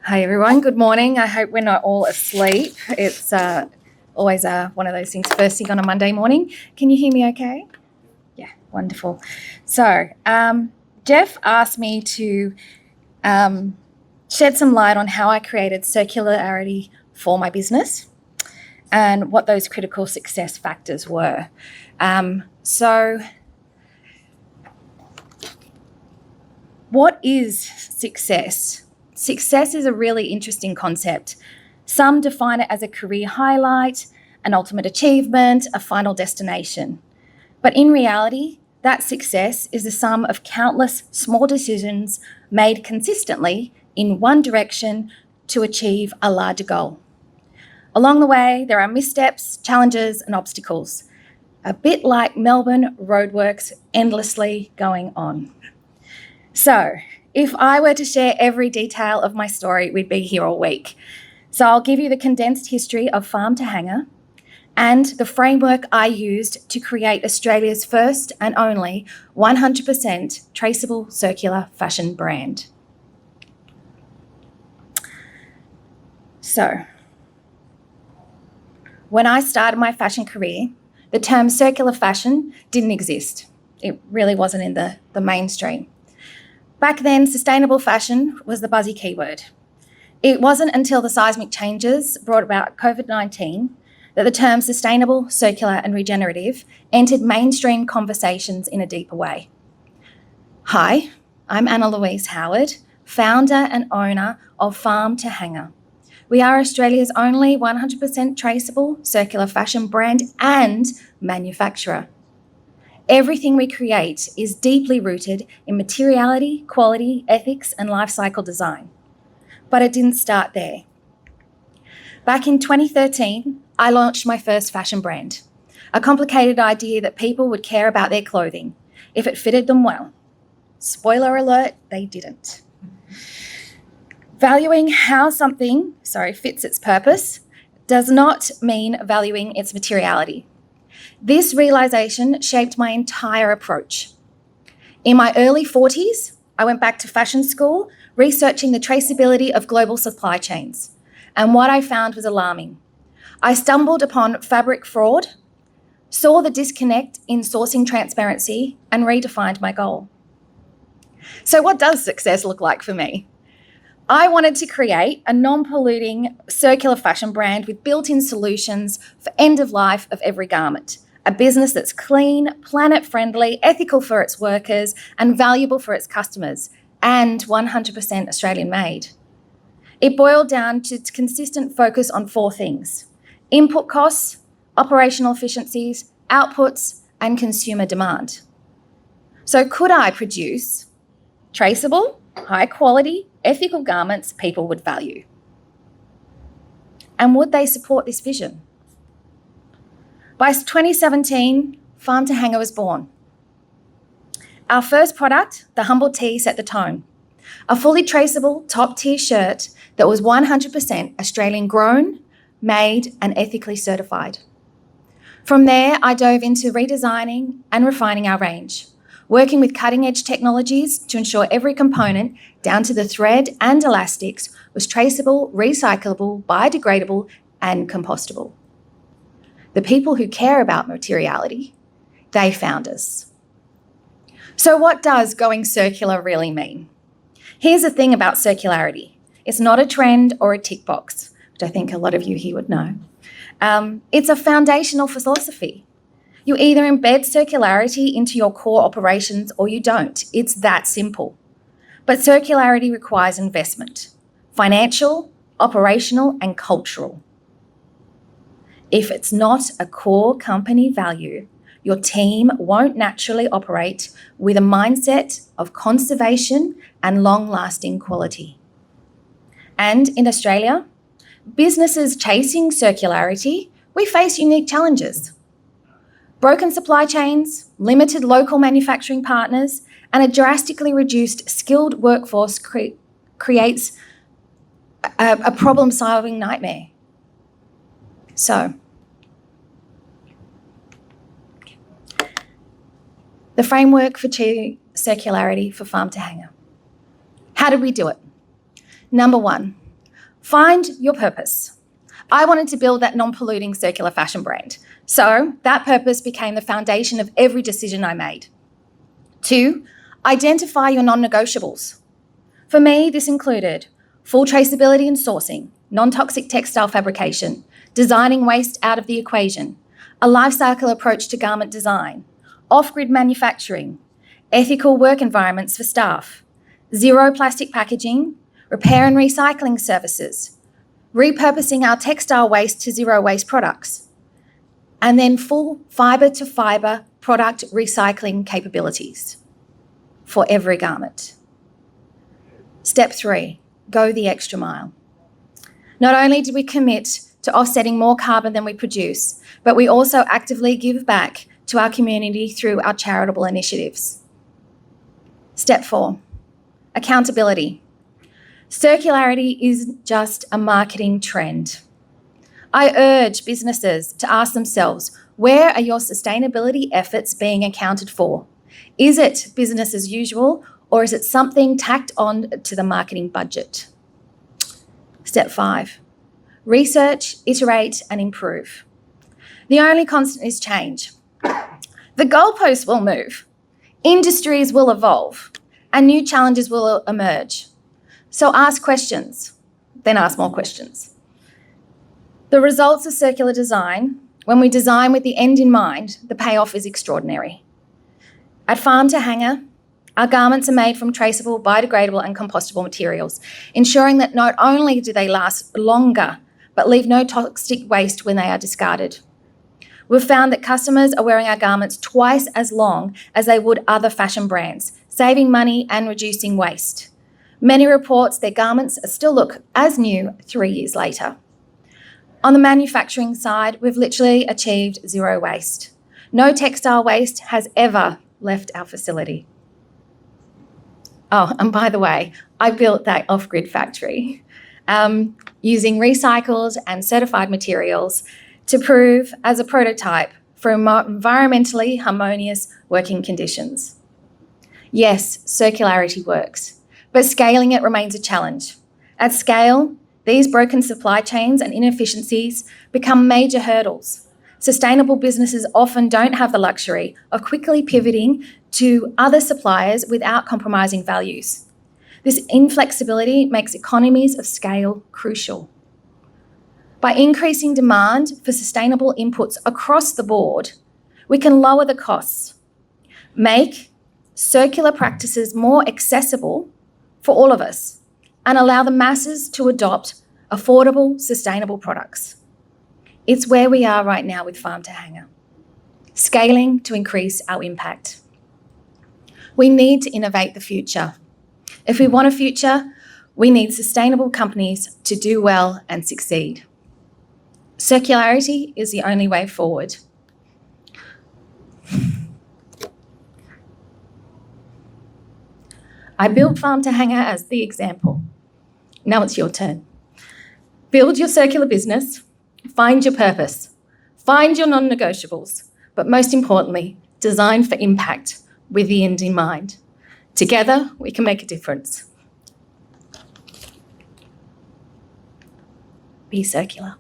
Hi everyone, good morning. I hope we're not all asleep. It's always one of those things first thing on a Monday morning. Can you hear me okay? Yeah, wonderful. So Jeff asked me to shed some light on how I created circularity for my business and what those critical success factors were. So what is success? Success is a really interesting concept. Some define it as a career highlight, an ultimate achievement, a final destination. But in reality, that success is the sum of countless small decisions made consistently in one direction to achieve a larger goal. Along the way, there are missteps, challenges, and obstacles, a bit like Melbourne roadworks endlessly going on. So, if I were to share every detail of my story, we'd be here all week. So I'll give you the condensed history of Farm to Hanger and the framework I used to create Australia's first and only 100% traceable circular fashion brand. So, when I started my fashion career, the term circular fashion didn't exist. It really wasn't in the mainstream. Back then, sustainable fashion was the buzzy keyword. It wasn't until the seismic changes brought about COVID-19 that the terms sustainable, circular, and regenerative entered mainstream conversations in a deeper way. Hi, I'm Anna Louise Howard, founder and owner of Farm to Hanger. We are Australia's only 100% traceable circular fashion brand and manufacturer. Everything we create is deeply rooted in materiality, quality, ethics, and life cycle design. But it didn't start there. Back in 2013, I launched my first fashion brand, a complicated idea that people would care about their clothing if it fitted them well. Spoiler alert, they didn't. Valuing how something, fits its purpose does not mean valuing its materiality. This realization shaped my entire approach. In my early 40s, I went back to fashion school, researching the traceability of global supply chains. And what I found was alarming. I stumbled upon fabric fraud, saw the disconnect in sourcing transparency, and redefined my goal. So what does success look like for me? I wanted to create a non-polluting circular fashion brand with built-in solutions for end of life of every garment. A business that's clean, planet-friendly, ethical for its workers, and valuable for its customers, and 100% Australian-made. It boiled down to its consistent focus on four things: input costs, operational efficiencies, outputs, and consumer demand. So could I produce traceable, high-quality, ethical garments people would value? And would they support this vision? By 2017, Farm to Hanger was born. Our first product, the Humble Tee, set the tone. A fully traceable top-tier shirt that was 100% Australian grown, made, and ethically certified. From there, I dove into redesigning and refining our range, working with cutting-edge technologies to ensure every component, down to the thread and elastics, was traceable, recyclable, biodegradable, and compostable. The people who care about materiality, they found us. So what does going circular really mean? Here's the thing about circularity. It's not a trend or a tick box, which I think a lot of you here would know. It's a foundational philosophy. You either embed circularity into your core operations or you don't. It's that simple. But circularity requires investment: financial, operational, and cultural. If it's not a core company value, your team won't naturally operate with a mindset of conservation and long-lasting quality. And in Australia, businesses chasing circularity, we face unique challenges. Broken supply chains, limited local manufacturing partners, and a drastically reduced skilled workforce creates a problem-solving nightmare. So, the framework for circularity for Farm to Hanger. How did we do it? Number one, Find your purpose. I wanted to build that non-polluting circular fashion brand. So that purpose became the foundation of every decision I made. 2, identify your non-negotiables. For me, this included full traceability and sourcing, non-toxic textile fabrication, designing waste out of the equation, a life cycle approach to garment design, off-grid manufacturing, ethical work environments for staff, zero plastic packaging, repair and recycling services, repurposing our textile waste to zero waste products, and then full fibre to fibre product recycling capabilities for every garment. Step 3, go the extra mile. Not only did we commit to offsetting more carbon than we produce, but we also actively give back to our community through our charitable initiatives. Step 4, accountability. Circularity isn't just a marketing trend. I urge businesses to ask themselves, where are your sustainability efforts being accounted for? Is it business as usual, or is it something tacked on to the marketing budget? Step 5, research, iterate, and improve. The only constant is change. The goalposts will move, industries will evolve, and new challenges will emerge. So ask questions, then ask more questions. The results of circular design, when we design with the end in mind, the payoff is extraordinary. At Farm to Hanger, our garments are made from traceable, biodegradable and compostable materials, ensuring that not only do they last longer, but leave no toxic waste when they are discarded. We've found that customers are wearing our garments twice as long as they would other fashion brands, saving money and reducing waste. Many reports their garments still look as new 3 years later. On the manufacturing side, we've literally achieved zero waste. No textile waste has ever left our facility. Oh, and by the way, I built that off-grid factory using recycled and certified materials to prove as a prototype for environmentally harmonious working conditions. Yes, circularity works, but scaling it remains a challenge. At scale, these broken supply chains and inefficiencies become major hurdles. Sustainable businesses often don't have the luxury of quickly pivoting to other suppliers without compromising values. This inflexibility makes economies of scale crucial. By increasing demand for sustainable inputs across the board, we can lower the costs, make circular practices more accessible for all of us, and allow the masses to adopt affordable, sustainable products. It's where we are right now with Farm to Hanger, scaling to increase our impact. We need to innovate the future. If we want a future, we need sustainable companies to do well and succeed. Circularity is the only way forward. I built Farm to Hanger as the example. Now it's your turn. Build your circular business, find your purpose, find your non-negotiables, but most importantly, design for impact with the end in mind. Together, we can make a difference. Be circular.